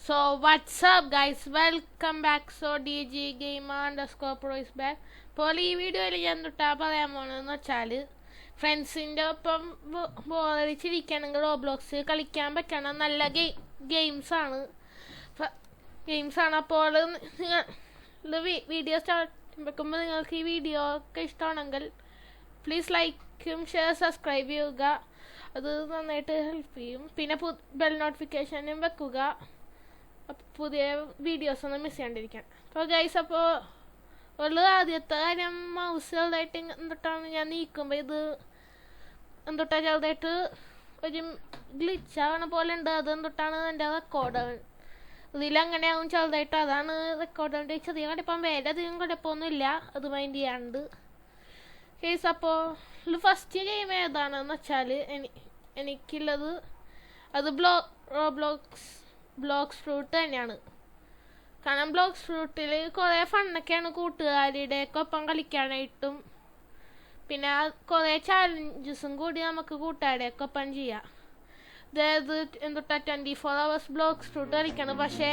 So what's up guys, welcome back. So DG Gamer underscore pro is back. അപ്പോൾ ഈ വീഡിയോയിൽ ഞാൻ തൊട്ടാ പറയാൻ പോകണമെന്ന് വെച്ചാൽ ഫ്രണ്ട്സിൻ്റെ ഒപ്പം ബോറടിച്ചിരിക്കുകയാണെങ്കിൽ റോബ്ലോക്സ് കളിക്കാൻ പറ്റണ നല്ല ഗെയിംസാണ്. അപ്പോൾ നിങ്ങൾ വീഡിയോ സ്റ്റാർട്ട് വെക്കുമ്പോൾ നിങ്ങൾക്ക് ഈ വീഡിയോ ഒക്കെ ഇഷ്ടമാണെങ്കിൽ പ്ലീസ് ലൈക്കും ഷെയർ സബ്സ്ക്രൈബ് ചെയ്യുക, അത് നന്നായിട്ട് ഹെൽപ്പ് ചെയ്യും. പിന്നെ ബെൽ നോട്ടിഫിക്കേഷനും വെക്കുക, പുതിയ വീഡിയോസ് ഒന്നും മിസ് ചെയ്യാണ്ടിരിക്കാൻ. അപ്പോൾ ഗൈസ്, അപ്പോൾ ആദ്യത്തെ കാര്യം മൗസ് ചെറുതായിട്ട് എന്തൊട്ടാണ് ഞാൻ നീക്കുമ്പോൾ ഇത് എന്തൊട്ടാ ചെറുതായിട്ട് ഒരു ഗ്ലിച്ചാകണ പോലെ ഉണ്ട്. അത് എന്തൊട്ടാണ് എൻ്റെ റെക്കോർഡ് ഇതിലങ്ങനെയാവും ചെറുതായിട്ട്, അതാണ് റെക്കോർഡിൻ്റെ ചെറിയ കുഴപ്പം. വേറെ അധികം കുഴപ്പമൊന്നുമില്ല, അത് മൈൻഡ് ചെയ്യാണ്ട് കേസ്. അപ്പോൾ ഫസ്റ്റ് ഗെയിം ഏതാണെന്ന് വെച്ചാൽ എനിക്കുള്ളത് അത് ബ്ലോക്സ് ഫ്രൂട്ട് തന്നെയാണ്. കാരണം ബ്ലോക്സ് ഫ്രൂട്ടിൽ കുറേ ഫണ്ണൊക്കെയാണ് കൂട്ടുകാരുടെ ഒപ്പം കളിക്കാനായിട്ടും, പിന്നെ കുറേ ചാലഞ്ചസും കൂടി നമുക്ക് കൂട്ടുകാരുടെ ഒപ്പം ചെയ്യാം. അതായത് എന്തൊട്ടാ 24 hours ബ്ലോക്സ് ഫ്രൂട്ട് കളിക്കണം, പക്ഷേ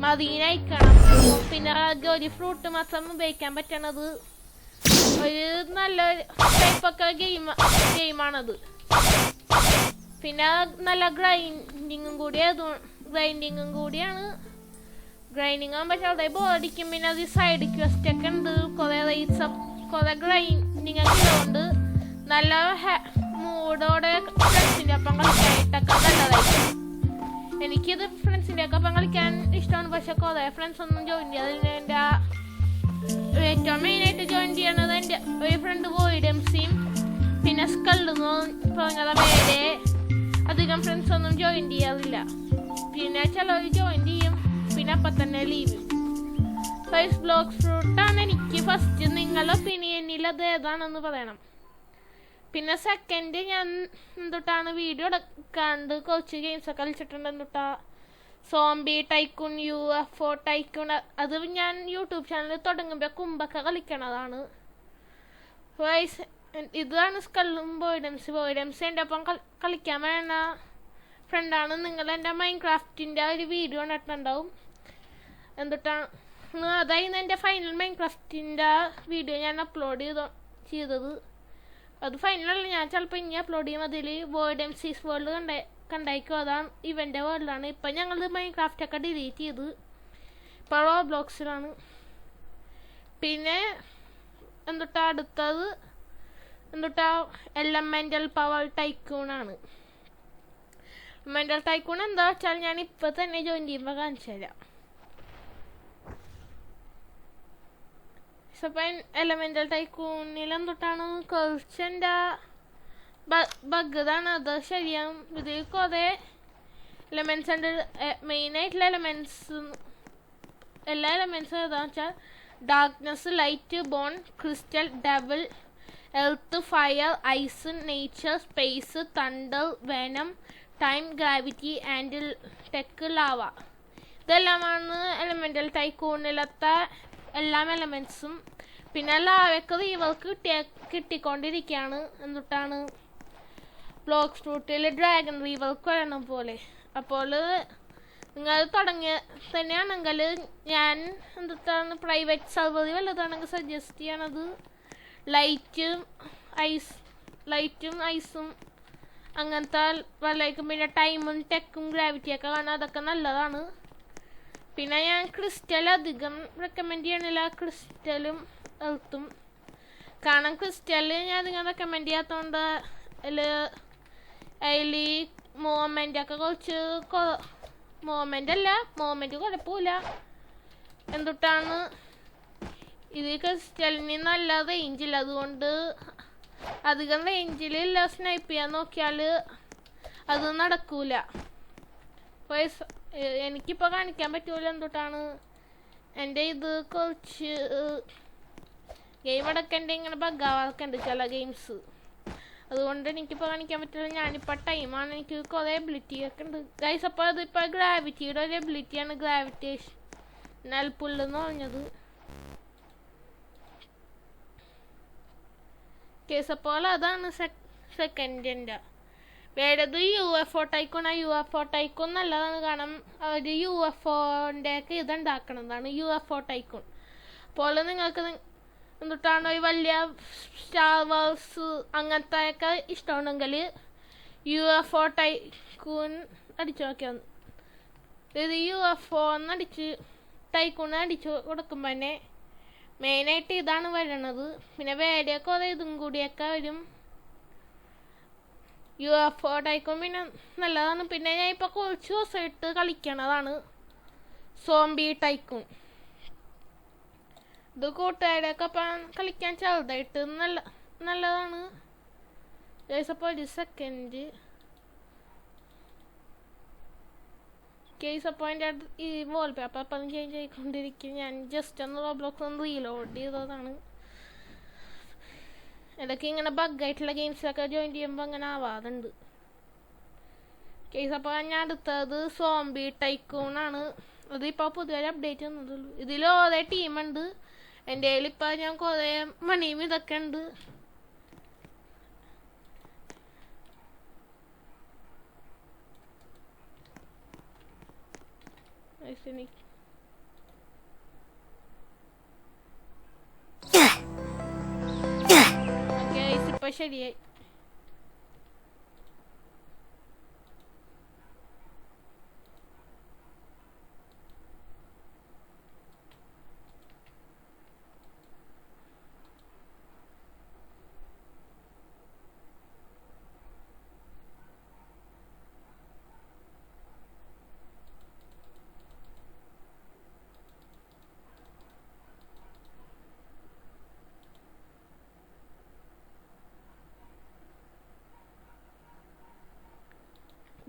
മദീനയക്കണം. പിന്നെ ഒരു ഫ്രൂട്ട് മാത്രം ഉപയോഗിക്കാൻ പറ്റണത് ഒരു നല്ല ടൈപ്പൊക്കെ ഗെയിമാണത്. പിന്നെ നല്ല ഗ്രൈൻഡിങ്ങും കൂടിയാണ്. ഗ്രൈൻഡിങ് ആകുമ്പോൾ ചെറുതായി ബോറടിക്കും. പിന്നെ അത് സൈഡ് ക്വസ്റ്റ് ഒക്കെ ഉണ്ട്, കുറേ ഗ്രൈൻഡിങ് ഒക്കെ ഉള്ളതുകൊണ്ട് നല്ല മൂഡോടെ ഫ്രണ്ട്സിൻ്റെ ഒപ്പം കളിക്കാനായിട്ടൊക്കെ നല്ലതായിരിക്കും. എനിക്കിത് ഫ്രണ്ട്സിൻ്റെ ഒക്കെ ഒപ്പം കളിക്കാൻ ഇഷ്ടമാണ്, പക്ഷെ കുറേ ഫ്രണ്ട്സ് ഒന്നും ജോയിൻ ചെയ്യാതെ. എൻ്റെ ഏറ്റവും മെയിനായിട്ട് ജോയിൻ ചെയ്യണത് എൻ്റെ ഒരു ഫ്രണ്ട് വോയിഡംസിയും പിന്നെ സ്കള്ളെന്ന് പറഞ്ഞത്. വേറെ അധികം ഫ്രണ്ട്സ് ഒന്നും ജോയിൻ ചെയ്യാറില്ല. പിന്നെ ചിലർ ജോയിൻ ചെയ്യും, പിന്നെ അപ്പം തന്നെ ലീവ്. ഫസ്റ്റ് ബ്ലോക്സ് ഫ്രൂട്ടാണ് എനിക്ക് ഫസ്റ്റ്. നിങ്ങളുടെ ഒപ്പീനിയനിൽ അത് ഏതാണെന്ന് പറയണം. പിന്നെ സെക്കൻഡ് ഞാൻ എന്തൊട്ടാണ് വീഡിയോ എടുക്കാണ്ട് കുറച്ച് ഗെയിംസൊക്കെ കളിച്ചിട്ടുണ്ട്. എന്തൊട്ടാ സോംബി ടൈക്കൂൺ, UFO ടൈക്കൂൺ. അത് ഞാൻ യൂട്യൂബ് ചാനൽ തുടങ്ങുമ്പോൾ കുമ്പൊക്കെ കളിക്കണതാണ്. ഇതാണ് സ്കള്ളും ബോയ്ഡംസ് എൻ്റെ ഒപ്പം കളിക്കാൻ വേണ ഫ്രണ്ടാണ്. നിങ്ങൾ എൻ്റെ മൈൻക്രാഫ്റ്റിൻ്റെ ഒരു വീഡിയോ കണ്ടിട്ടുണ്ടാവും. എന്തൊട്ടാണ് അതായിരുന്നു എൻ്റെ ഫൈനൽ മൈൻക്രാഫ്റ്റിൻ്റെ വീഡിയോ ഞാൻ അപ്ലോഡ് ചെയ്തത്. അത് ഫൈനലല്ല, ഞാൻ ചിലപ്പോൾ ഇനി അപ്ലോഡ് ചെയ്യും. അതിൽ ബോയ്ഡംസീസ് വേൾഡ് കണ്ടായിക്കോ, അതാണ് ഇവൻ്റെ വേൾഡാണ്. ഇപ്പം ഞങ്ങൾ മൈൻക്രാഫ്റ്റൊക്കെ ഡിലീറ്റ് ചെയ്ത് ഇപ്പോൾ റോബ്ലോക്സിലാണ്. പിന്നെ എന്തൊട്ടാ അടുത്തത് എലമെൻ്റൽ പവർ ടൈക്കൂണാണ്. എലമെൻ്റൽ ടൈക്കൂൺ എന്താ വെച്ചാൽ ഞാൻ ഇപ്പം തന്നെ ജോയിൻ ചെയ്യുമ്പോൾ കാണിച്ചു തരാം. അപ്പം എലമെൻ്റൽ ടൈക്കൂണിൽ എന്തൊട്ടാണ് കുറച്ച് എൻ്റെ ബഗ് ഇതാണ്, അത് ശരിയാവും. ഇതിൽ കുറേ എലമെൻറ്റ്സ് ഉണ്ട്. മെയിനായിട്ടുള്ള എല്ലാ എലമെൻറ്റ്സും ഏതാണെന്ന് വെച്ചാൽ darkness, light, bone, crystal, devil, earth, fire, ice, nature, space, thunder, venom, time, gravity and tech, lava. ഇതെല്ലാമാണ് എലമെൻ്റൽ ടൈക്കൂണിലത്തെ എല്ലാ എലമെൻറ്റ്സും. പിന്നെ ലാവയ്ക്ക് റീവർക്ക് കിട്ടിക്കൊണ്ടിരിക്കുകയാണ്. എന്തൊട്ടാണ് ബ്ലോക്സ് ഫ്രൂട്ടിൽ ഡ്രാഗൺ റീവർക്ക് വരണം പോലെ. അപ്പോൾ നിങ്ങൾ തുടങ്ങിയ തന്നെയാണെങ്കിൽ ഞാൻ എന്തൊട്ടാണ് പ്രൈവറ്റ് സർവറിൽ വല്ലതാണെങ്കിൽ സജസ്റ്റ് ചെയ്യണത് ലൈറ്റും ഐസും അങ്ങനത്തെ വല്ലതായിരിക്കും. പിന്നെ ടൈമും ടെക്കും ഗ്രാവിറ്റിയൊക്കെ കാണാൻ അതൊക്കെ നല്ലതാണ്. പിന്നെ ഞാൻ ക്രിസ്റ്റൽ അധികം റെക്കമെൻഡ് ചെയ്യണില്ല, ക്രിസ്റ്റലും എർത്തും. കാരണം ക്രിസ്റ്റൽ ഞാൻ അധികം റെക്കമെൻഡ് ചെയ്യാത്തതുകൊണ്ട് അതിൽ മൂവ്മെൻ്റൊക്കെ കുറച്ച് മൂവ്മെൻ്റ് കുഴപ്പമില്ല. എന്തൊട്ടാണ് ഇത് ക്രിസ്റ്റലിന് നല്ല റേഞ്ചില്ല, അതുകൊണ്ട് അധികം റേഞ്ചിലില്ല സ്നൈപ്പ് ചെയ്യാൻ നോക്കിയാൽ അത് നടക്കൂല. എനിക്കിപ്പോൾ കാണിക്കാൻ പറ്റൂല. എന്തൊട്ടാണ് എൻ്റെ ഇത് കുറച്ച് ഗെയിം അടക്കൻ്റെ ഇങ്ങനെ ബഗ്ഗാവാറൊക്കെ ഉണ്ട് ചില ഗെയിംസ്, അതുകൊണ്ട് എനിക്കിപ്പോൾ കാണിക്കാൻ പറ്റില്ല. ഞാനിപ്പോൾ ടൈമാണ്, എനിക്ക് കുറേ എബിലിറ്റി ഒക്കെ ഉണ്ട് ഗൈസ്. അപ്പോൾ അതിപ്പോൾ ഗ്രാവിറ്റിയുടെ ഒരു എബിലിറ്റിയാണ്, ഗ്രാവിറ്റേഷണൽ പുല്ലെന്ന് പറഞ്ഞത് കേസ്. അപ്പോൾ അതാണ് സെക്കൻഡിൻ്റെ. പേരത് UFO ടൈക്കൂൺ. UFO ടൈക്കൂൺ നല്ലതാണ്, കാരണം അവർ UFOൻ്റെ ഒക്കെ ഇതുണ്ടാക്കണതാണ് UFO ടൈക്കൂൺ. അപ്പോൾ നിങ്ങൾക്ക് എന്നിട്ടാണ് ഒരു വലിയ സ്റ്റാർ വാർസ് അങ്ങനത്തെ ഒക്കെ ഇഷ്ടമുണ്ടെങ്കിൽ UFO ടൈക്കൂൺ അടിച്ചു നോക്കിയാൽ ഇത് UFO എന്നടിച്ച് ടൈക്കൂൺ അടിച്ചു കൊടുക്കുമ്പോൾ തന്നെ മെയിനായിട്ട് ഇതാണ് വരണത്. പിന്നെ വേറെയൊക്കെ കുറേ ഇതും കൂടിയൊക്കെ വരും. UFO ടൈക്കൂൺ പിന്നെ നല്ലതാണ്. പിന്നെ ഞാൻ ഇപ്പോൾ കുറച്ച് ദിവസമായിട്ട് കളിക്കണതാണ് സോംബി ടൈക്കൂൺ. ഇത് കൂട്ടുകാരൊക്കെ അപ്പം കളിക്കാൻ ചെറുതായിട്ട് നല്ലതാണ്. അപ്പോൾ ഒരു സെക്കൻഡ് കേസ് അപ്പോൾ അതിൻ്റെ ഈ വാൾ പേപ്പർ അപ്പം ചേഞ്ച് ആയിക്കൊണ്ടിരിക്കും. ഞാൻ ജസ്റ്റ് ഒന്ന് റോബ്ലോക്സ് ഒന്ന് റീലോഡ് ചെയ്തതാണ്. ഇടയ്ക്ക് ഇങ്ങനെ ബഗ്ഗായിട്ടുള്ള ഗെയിംസിലൊക്കെ ജോയിൻ ചെയ്യുമ്പോൾ അങ്ങനെ ആവാറുണ്ട്. കേസ് അപ്പോൾ ഞാൻ അടുത്തത് സോംബി ടൈക്കൂണാണ്. അതിപ്പോൾ പുതിയൊരു അപ്ഡേറ്റ് വന്നതുള്ളൂ. ഇതിൽ ഓരോ ടീമുണ്ട്. എൻ്റെ കയ്യിലിപ്പോൾ ഞാൻ കുറേ മണിയും ഇതൊക്കെ ഉണ്ട്. ഇപ്പൊ ശരിയായി.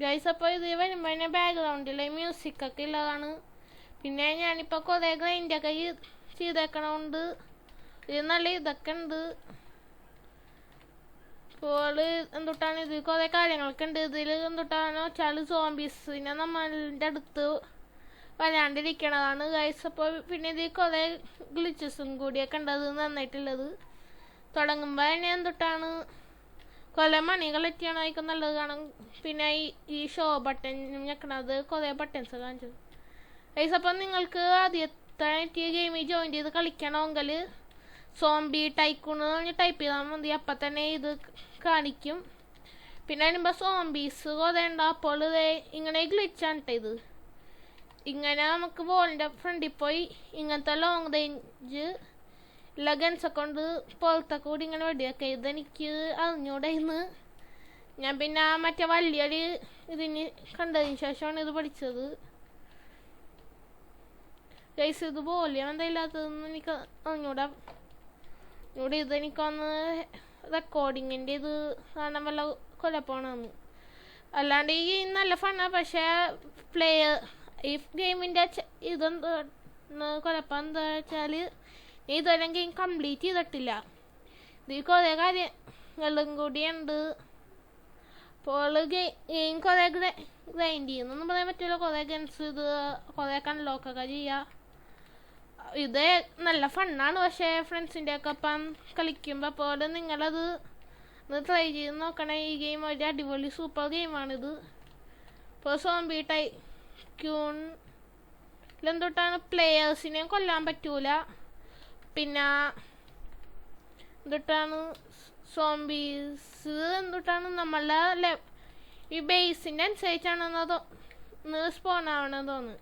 ഗൈസ് അപ്പോൾ ഇത് വരുമ്പോൾ തന്നെ ബാക്ക്ഗ്രൗണ്ടിൽ മ്യൂസിക്കൊക്കെ ഉള്ളതാണ്. പിന്നെ ഞാനിപ്പോൾ കുറേ ഗ്രൈൻഡൊക്കെ ചെയ്തേക്കണോണ്ട് ഇത് നല്ല ഇതൊക്കെ ഉണ്ട്. ഇപ്പോൾ എന്തുട്ടാണ് ഇത് കുറേ കാര്യങ്ങളൊക്കെ ഉണ്ട്. ഇതിൽ എന്തുട്ടാണെന്ന് വെച്ചാൽ സോംബീസിനെ നമ്മളുടെ അടുത്ത് വരാണ്ടിരിക്കണതാണ് ഗൈസ്. അപ്പോൾ പിന്നെ ഇതിൽ കുറേ ഗ്ലിച്ചസും കൂടിയൊക്കെ ഉണ്ട്. അത് നന്നായിട്ടുള്ളത് തുടങ്ങുമ്പോൾ തന്നെ എന്തുട്ടാണ് കുറേ മണികളെത്തിയാണ് നല്ലത് കാണാം. പിന്നെ ഈ ഷോ ബട്ടൺ ഞെക്കണത് കുറേ ബട്ടൺസ് കാണിച്ചത് ഗൈസ്. അപ്പം നിങ്ങൾക്ക് ആദ്യത്തെ ഗെയിമിൽ ജോയിൻ ചെയ്ത് കളിക്കണമെങ്കിൽ സോംബി ടൈക്കൂൺ ടൈപ്പ് ചെയ്താൽ മതി. അപ്പം തന്നെ ഇത് കാണിക്കും. പിന്നെ അതിനുമ്പോൾ സോംബീസ് കുറേ ഉണ്ട്. അപ്പോൾ ഇത് ഇങ്ങനെ ഗ്ലിച്ചാണ് കേട്ടോ. ഇത് ഇങ്ങനെ നമുക്ക് ബോളിൻ്റെ ഫ്രണ്ടിൽ പോയി ഇങ്ങനത്തെ ലോങ് റേഞ്ച് ഗൺസൊക്കെ കൊണ്ട് പുറത്തെ കൂടി ഇങ്ങനെ വെടിയൊക്കെ. ഇതെനിക്ക് അറിഞ്ഞൂടായിരുന്നു. ഞാൻ പിന്നെ മറ്റേ വലിയൊരു ഇതിന് കണ്ടതിന് ശേഷമാണ് ഇത് പഠിച്ചത് ഗൈസ്. ഇത് പോലെയാണ് എന്തായില്ലാത്തതെന്ന് എനിക്ക് അറിഞ്ഞൂടാ. ഇവിടെ ഇതെനിക്കൊന്ന് റെക്കോർഡിങ്ങിൻ്റെ ഇത് കാണാൻ വല്ല കുഴപ്പമാണെന്ന്. അല്ലാണ്ട് ഈ നല്ല ഫണ്ണാണ്. പക്ഷേ പ്ലെയർ ഈ ഗെയിമിൻ്റെ ഇതെന്താ കുഴപ്പം എന്താ വെച്ചാൽ ഇതുവരെ ഗെയിം കംപ്ലീറ്റ് ചെയ്തിട്ടില്ല. ഇതിൽ കുറേ കാര്യങ്ങളും കൂടിയുണ്ട്. അപ്പോൾ ഗെയിം കുറേ ഗ്രൈൻഡ് ചെയ്യുന്നൊന്നും പറയാൻ പറ്റില്ല. കുറേ ഗൺസ് ഇത് കുറേ അൺലോക്കൊക്കെ ചെയ്യുക. ഇത് നല്ല ഫണ്ണാണ്. പക്ഷേ ഫ്രണ്ട്സിൻ്റെ ഒക്കെ ഒപ്പം കളിക്കുമ്പോൾ അപ്പോൾ നിങ്ങളത് ഒന്ന് ട്രൈ ചെയ്ത് നോക്കണം. ഈ ഗെയിം ഒരു അടിപൊളി സൂപ്പർ ഗെയിമാണിത്. ഇപ്പോൾ സോംബി ടൈക്കൂൺ എന്തൊട്ടാണ് പ്ലെയേഴ്സിനെയും കൊല്ലാൻ പറ്റൂല. പിന്നെ എന്തൊട്ടാണ് സോംബീസ് എന്തൊട്ടാണ് നമ്മളുടെ ഈ ബേസിൻ്റെ അനുസരിച്ചാണെന്ന് സ്പോൺ ആവണമെന്ന് തോന്നുന്നു.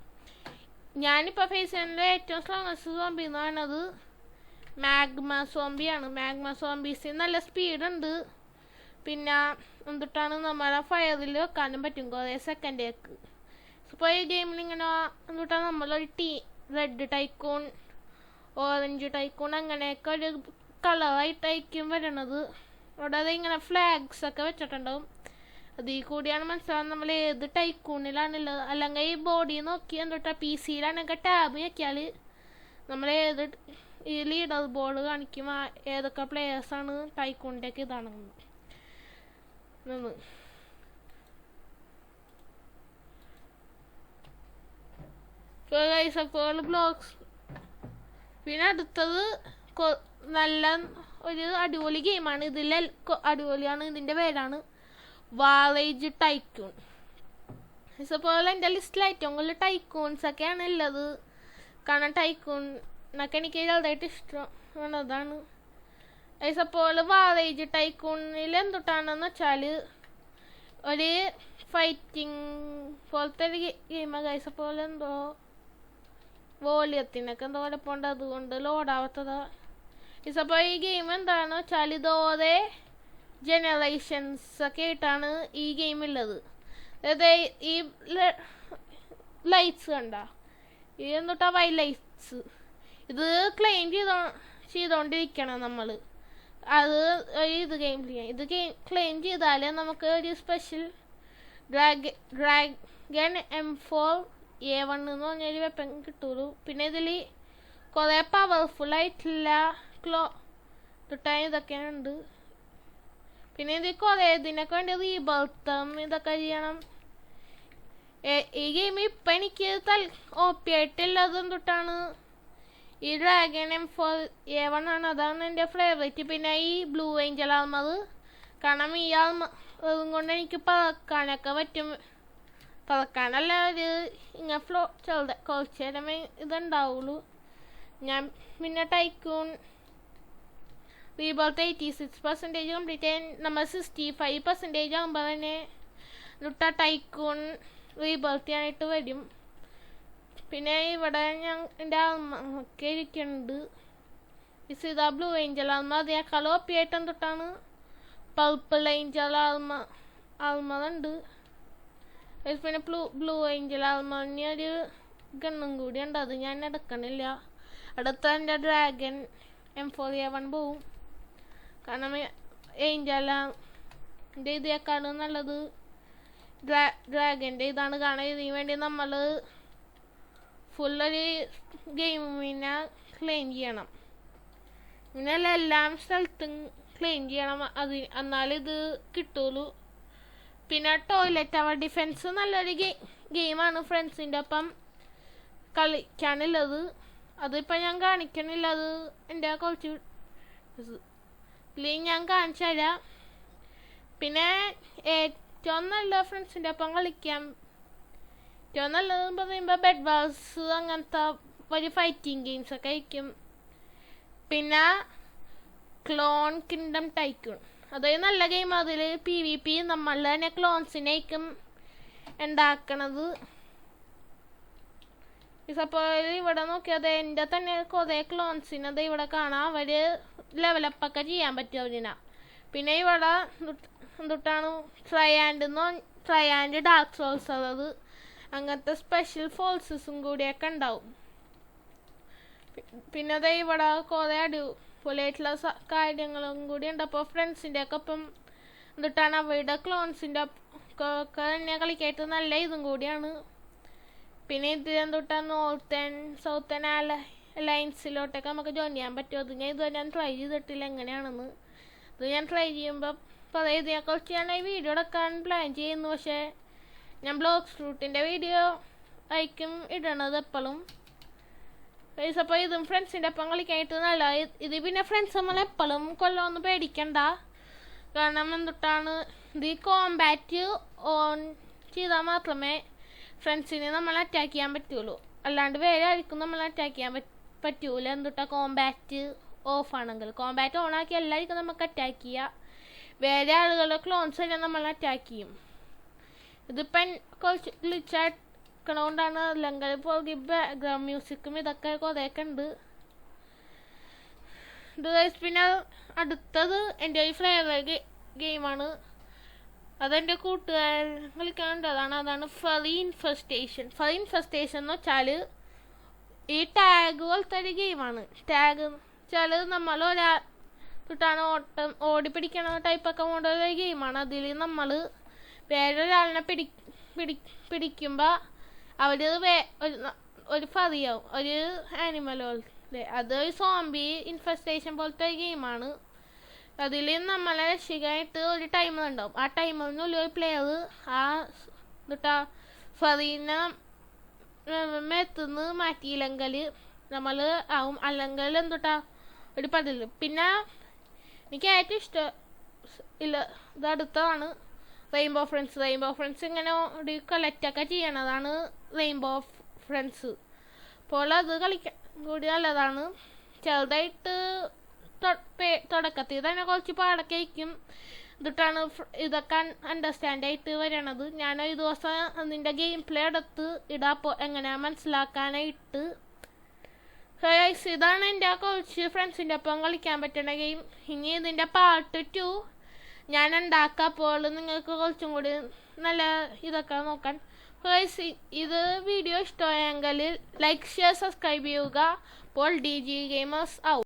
ഞാനിപ്പോൾ ഫേസ് ചെയ്യുന്നത് ഏറ്റവും സ്ട്രോങ്ങസ്റ്റ് സോംബി എന്ന് പറയുന്നത് മാഗ്മ സോംബിയാണ്. മാഗ്മ സോംബീസിന് നല്ല സ്പീഡുണ്ട്. പിന്നെ എന്തൊട്ടാണ് നമ്മളെ ഫയറിൽ വെക്കാനും പറ്റും കുറേ സെക്കൻഡേക്ക്. ഇപ്പോൾ ഈ ഗെയിമിൽ ഇങ്ങനെ എന്തൊട്ടാണ് നമ്മളൊരു റെഡ് ടൈക്കൂൺ ഓറഞ്ച് ടൈക്കൂൺ അങ്ങനെയൊക്കെ ഒരു കളറായിട്ടായിരിക്കും വരണത്. അവിടെ അത് ഇങ്ങനെ ഫ്ലാഗ്സ് ഒക്കെ വെച്ചിട്ടുണ്ടാവും. അതിൽ കൂടിയാണ് മനസ്സിലാവുന്നത് നമ്മൾ ഏത് ടൈക്കൂണിലാണുള്ളത്. അല്ലെങ്കിൽ ഈ ബോഡി നോക്കി എന്തൊട്ടാ PC-യിലാണെങ്കിൽ ടാബ് ഞെക്കിയാൽ നമ്മൾ ഏത് ഈ ലീഡർ ബോർഡ് കാണിക്കും ഏതൊക്കെ പ്ലെയേഴ്സാണ് ടൈക്കൂണിൻ്റെ ഒക്കെ ഇതാണെന്ന്. അപ്പോൾ ബ്ലോഗ്സ്. പിന്നെ അടുത്തത് നല്ല ഒരു അടിപൊളി ഗെയിമാണ്. ഇതിൽ അടിപൊളിയാണ്. ഇതിൻ്റെ പേരാണ് വാളേജ് ടൈക്കൂൺ. ഇതുപോലെ എൻ്റെ ലിസ്റ്റിൽ ഏറ്റവും കൂടുതൽ ടൈക്കൂൺസ് ഒക്കെയാണ് ഉള്ളത്. കാരണം ടൈക്കൂണൊക്കെ എനിക്ക് ചെറുതായിട്ട് ഇഷ്ടമാണതാണ്. ഇതുപോലെ വാളേജ് ടൈക്കൂണിൽ എന്തുട്ടാണെന്ന് വെച്ചാൽ ഒരു ഫൈറ്റിംഗ് പോലത്തെ ഒരു ഗെയിമാണ് ഗൈസ്. പോലെ എന്തോ വോളിയത്തിനൊക്കെ എന്തോ കുഴപ്പമുണ്ട്, അതുകൊണ്ട് ലോഡാവാത്തതാ. ഇതപ്പോൾ ഈ ഗെയിം എന്താണെന്ന് വെച്ചാൽ ഇതോടെ ജനറേഷൻസ് ഒക്കെ ആയിട്ടാണ് ഈ ഗെയിം ഉള്ളത്. അതായത് ഈ ലൈറ്റ്സ് കണ്ട ഈ എന്തുട്ടാ വൈ ലൈറ്റ്സ്, ഇത് ക്ലെയിം ചെയ്തോണ്ടിരിക്കണം നമ്മൾ. അത് ഇത് ക്ലെയിം ചെയ്താൽ നമുക്ക് ഒരു സ്പെഷ്യൽ ഡ്രാഗൺ M4A1 എന്ന് പറഞ്ഞൊരു വെപ്പൺ കിട്ടുള്ളൂ. പിന്നെ ഇതിൽ കുറേ പവർഫുൾ ആയിട്ടുള്ള ഇതൊക്കെ ഉണ്ട്. പിന്നെ ഇത് കുറേ ഇതിനൊക്കെ വേണ്ടി റീബർത്തും ഇതൊക്കെ ചെയ്യണം. ഈ ഗെയിം ഇപ്പം എനിക്ക് OP ആയിട്ടുള്ളത് എന്തൊട്ടാണ് ഈ ഡ്രാഗൺ M4A1 ആണ്. അതാണ് എൻ്റെ ഫേവറേറ്റ്. പിന്നെ ഈ ബ്ലൂ ഏഞ്ചൽ ആർമർ, കാരണം ഈ ആർമറും കൊണ്ട് എനിക്ക് പറക്കാനൊക്കെ പറ്റും. പറക്കാനല്ല, ഒരു ഇങ്ങനെ കുറച്ച് നേരമേ ഇതുണ്ടാവുള്ളൂ. ഞാൻ പിന്നെ ടൈക്കൂൺ റീബർത്ത് 86% കംപ്ലീറ്റ് ചെയ്യാൻ നമ്മൾ 65% ആകുമ്പോൾ തന്നെ ടൈക്കൂൺ റീബർത്ത് ചെയ്യാനായിട്ട് വരും. പിന്നെ ഇവിടെ ഞാൻ എൻ്റെ ആർമൊക്കെ ഇരിക്കുന്നുണ്ട്. ഇതാ ബ്ലൂ ഏഞ്ചൽ ആർമ, അതിനേക്കാൾ OP ആയിട്ട് എന്തൊട്ടാണ് പർപ്പിൾ ഏഞ്ചൽ ആർമറുണ്ട്. പിന്നെ ബ്ലൂ ഏഞ്ചൽ ആർമറിന് ഒരു ഗണ്ണും കൂടി ഉണ്ട്, അത് ഞാൻ എടുക്കണില്ല. അടുത്ത എൻ്റെ ഡ്രാഗൺ M4A1 പോവും. കാരണം ഏഞ്ചലിൻ്റെ ഇതേക്കാളും നല്ലത് ഡ്രാഗൻ്റെ ഇതാണ്. കാരണം ഇതിന് വേണ്ടി നമ്മൾ ഫുള്ളൊരു ഗെയിമിനെ ക്ലെയിം ചെയ്യണം. ഇങ്ങനെയല്ല, എല്ലാം സ്ഥലത്തും ക്ലെയിം ചെയ്യണം, എന്നാലിത് കിട്ടുള്ളൂ. പിന്നെ ടോയ്ലറ്റ് ടവർ ഡിഫെൻസ് നല്ലൊരു ഗെയിമാണ് ഫ്രണ്ട്സിൻ്റെ ഒപ്പം കളിക്കാനുള്ളത്. അതിപ്പോൾ ഞാൻ കാണിക്കണില്ല, അത് എൻ്റെ കുറച്ച് ഞാൻ കാണിച്ചു തരാം. പിന്നെ ഏറ്റവും നല്ല ഫ്രണ്ട്സിൻ്റെ ഒപ്പം കളിക്കാം, ഏറ്റവും നല്ലതെന്ന് പറയുമ്പോൾ ബെഡ് വാർസ് അങ്ങനത്തെ ഒരു ഫൈറ്റിംഗ് ഗെയിംസ് ഒക്കെ ആയിരിക്കും. പിന്നെ ക്ലോൺ കിങ്ഡം ടൈക്കൂൺ, അതൊരു നല്ല ഗെയിം. അതിൽ PvP നമ്മൾ തന്നെ ക്ലോൺസിനേക്കും ഉണ്ടാക്കണത്. ഇപ്പോൾ ഇവിടെ നോക്കിയത് എൻ്റെ തന്നെ കുറേ ക്ലോൺസിനത് ഇവിടെ കാണാം. അവർ ലെവലപ്പൊക്കെ ചെയ്യാൻ പറ്റും അതിനാ. പിന്നെ ഇവിടെ എന്തൊട്ടാണ് ട്രയാൻഡ് ഡാർക്ക് സോൾസ്, അത് അങ്ങനത്തെ സ്പെഷ്യൽ ഫോഴ്സസും കൂടിയൊക്കെ ഉണ്ടാവും. പിന്നെ അത് ഇവിടെ കുറേ അടിപൊളിയായിട്ടുള്ള കാര്യങ്ങളും കൂടി ഉണ്ട്. അപ്പോൾ ഫ്രണ്ട്സിൻ്റെ ഒക്കെ ഒപ്പം എന്തൊട്ടാണ് അവരുടെ ക്ലോൺസിൻ്റെ ഒക്കെ തന്നെ കളിക്കായിട്ട് നല്ല ഇതും കൂടിയാണ്. പിന്നെ ഇത് എന്തൊട്ടാ നോർത്തേൺ സൗത്തേൺ അലയൻസിലോട്ടൊക്കെ നമുക്ക് ജോയിൻ ചെയ്യാൻ പറ്റും. അത് ഞാൻ ഇതുവരെ ഞാൻ ട്രൈ ചെയ്തിട്ടില്ല എങ്ങനെയാണെന്ന്. ഇത് ഞാൻ ട്രൈ ചെയ്യുമ്പോൾ പറയാം, ഇതിനെക്കുറിച്ച് ഞാൻ ഈ വീഡിയോ എടുക്കാൻ പ്ലാൻ ചെയ്യുന്നു. പക്ഷേ ഞാൻ ബ്ലോക്സ് റൂട്ടിൻ്റെ വീഡിയോ ആയിരിക്കും ഇടണത് എപ്പോഴും. അപ്പോൾ ഇതും ഫ്രണ്ട്സിൻ്റെ ഒപ്പം കളിക്കാനായിട്ട് നല്ല ഇത്. പിന്നെ ഫ്രണ്ട്സ് നമ്മൾ എപ്പോഴും കൊല്ലമൊന്നും പേടിക്കണ്ട. കാരണം എന്തൊട്ടാണ് ഇത് കോമ്പാറ്റ് ഓൺ ചെയ്താൽ മാത്രമേ ഫ്രണ്ട്സിനെ നമ്മൾ അറ്റാക്ക് ചെയ്യാൻ പറ്റുള്ളൂ. അല്ലാണ്ട് വേറെ ആയിരിക്കും നമ്മൾ അറ്റാക്ക് ചെയ്യാൻ പറ്റൂല. എന്തൊട്ടാ കോമ്പാറ്റ് ഓഫ് ആണെങ്കിൽ. കോമ്പാറ്റ് ഓൺ ആക്കി എല്ലാവർക്കും നമുക്ക് അറ്റാക്ക് ചെയ്യാം. വേറെ ആളുകളുടെ ക്ലോൺസ് തന്നെ നമ്മൾ അറ്റാക്ക് ചെയ്യും. ഇതിപ്പം കുറച്ച് ഗ്ലിച്ചാക്കണോണ്ടാണ്, അല്ലെങ്കിൽ ഇപ്പോൾ ബാക്ക്ഗ്രൗണ്ട് മ്യൂസിക്കും ഇതൊക്കെ കുറേയൊക്കെ ഉണ്ട്. ഇത് പിന്നെ അടുത്തത് എൻ്റെ ഒരു ഫേവറേറ്റ് ഗെയിമാണ്. അതെൻ്റെ കൂട്ടുകാരൻ കളിക്കാനുണ്ട്. അതാണ് ഫറി ഇൻഫെസ്റ്റേഷൻ. ഫറി ഇൻഫെസ്റ്റേഷൻ എന്ന് വെച്ചാൽ ഈ ടാഗ് പോലത്തെ ഒരു ഗെയിമാണ്. ടാഗ് വെച്ചാൽ നമ്മൾ തൊട്ടാണ് ഓടി പിടിക്കണ ടൈപ്പൊക്കെ കൊണ്ടുള്ള ഒരു ഗെയിമാണ്. അതിൽ നമ്മൾ വേറൊരാളിനെ പിടിക്കുമ്പോൾ അവർ ഒരു ഫറിയാവും, ഒരു ആനിമലോ. അത് ഒരു സോംബി ഇൻഫെസ്റ്റേഷൻ പോലത്തെ ഒരു ഗെയിമാണ്. അതിൽ നമ്മളെ രക്ഷിക്കാനായിട്ട് ഒരു ടൈമർ ഉണ്ടാവും. ആ ടൈമറിനുള്ളിൽ ഒരു പ്ലെയർ ആ ഫറീനെ മേത്തുനിന്ന് മാറ്റിയില്ലെങ്കിൽ നമ്മൾ ആവും, അല്ലെങ്കിൽ ഒരു പതില്. പിന്നെ എനിക്ക് ഏറ്റവും ഇഷ്ടം ഇത് അടുത്തതാണ്. റെയിൻബോ ഫ്രണ്ട്സ് ഇങ്ങനെ ഒരു കളക്റ്റൊക്കെ ചെയ്യണതാണ് റെയിൻബോ ഫ്രണ്ട്സ്. അപ്പോൾ അത് കളിക്കാൻ കൂടി നല്ലതാണ്. ചെറുതായിട്ട് തുടക്കത്തിൽ തന്നെ കുറച്ച് പാടൊക്കെ ആയിരിക്കും. എന്നിട്ടാണ് ഇതൊക്കെ അണ്ടർസ്റ്റാൻഡ് ആയിട്ട് വരണത്. ഞാൻ ഒരു ദിവസം അതിൻ്റെ ഗെയിം പ്ലേ എടുത്ത് ഇടാപ്പോൾ എങ്ങനെയാണ് മനസ്സിലാക്കാനായിട്ട്. ഇതാണ് എൻ്റെ കുറച്ച് ഫ്രണ്ട്സിൻ്റെ ഒപ്പം കളിക്കാൻ പറ്റുന്ന ഗെയിം. ഇനി ഇതിൻ്റെ പാർട്ട് 2 ഞാൻ ഉണ്ടാക്കപ്പോൾ നിങ്ങൾക്ക് കുറച്ചും കൂടി നല്ല ഇതൊക്കെ നോക്കാൻ. ഇത് വീഡിയോ ഇഷ്ടമായെങ്കിൽ ലൈക്ക്, ഷെയർ, സബ്സ്ക്രൈബ് ചെയ്യുക. അപ്പോൾ DG Gamers ഔട്ട്.